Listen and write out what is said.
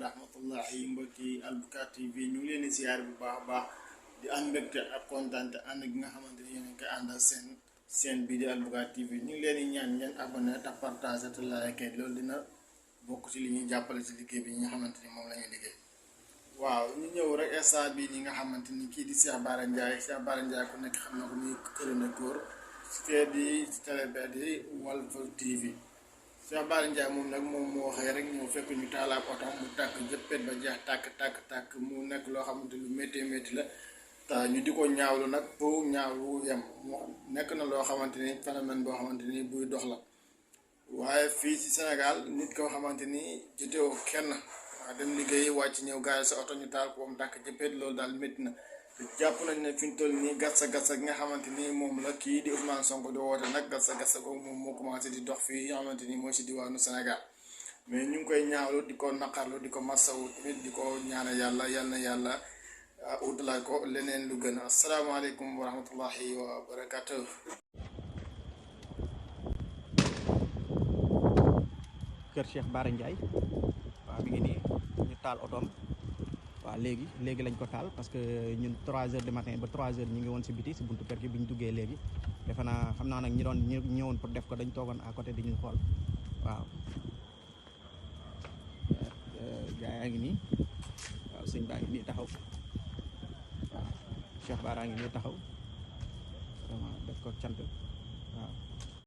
rahmatullahi mbokki Albukaat TV ñu ngi leen di ziar bu baax a baax di am mbégte ak kontaante ànd gi nga xamante ni yéen a ngi koy àndal seen bii di Albukaat TV ñu ngi leen di ñaan ngeen abonné te partagé te like loolu dina bokk ci li ñuy jàppale ci liggéey bi ñi nga xamante ni moom la ñuy liggéey. waaw ñu ñëw rek instant bii ñi nga xamante ni kii di Cheikh Bara Ndiaye ku nekk xam na ko muy Këram góor fee di télé bi di Walf TV. Cheikh Bara Ndiaye moom nag moom moo xëy rek ñëw fekk ñu taalaab oto mu tàkk jëppet ba jeex tàkk mu nekk loo xamante lu métti la te ñu di ko ñaawlu nag pour ñaawlu yem nekk na loo xamante ni phénomène boo xamante ni buy dox la waaye fii ci Sénégal nit koo xamante ni jotewoo kenn waa dem liggéey wàcc ñëw gaari sa oto ñu taal ko mu tàkk jëppet loolu daal métti na jàpp nañ ne fi ñu toll nii gatsa gi nga xamante ni moom la kii di Ousmane Sonko di woote nag gatsa googu moom moo commencé di dox fii nga xamante ni mooy si diwaanu Sénégal mais ñu ngi koy ñaawlu di ko naqarlu di ko masawu tamit di ko ñaane yàlla yal na yàlla utalaat ko leneen lu gën asalaamaaleykum wa rahmatullahi wa barakatuh. Kër Cheikh Bara Ndiaye waaw mi ngi nii ñu taal otoom waaw léegi lañ ko taal parce que ñun 3h du matin ba 3h ñu ngi woon si biti si buntu kër gi bi ñu duggee léegi defe naa xam naa nag ñi doon ñëwoon pour def ko dañ toogoon à côté di ñu xool waaw gaa yaa ngi nii waaw sëñ baa ngi nii taxaw waaw Cheikh Bara ngi nii taxaw vraiment def ko cant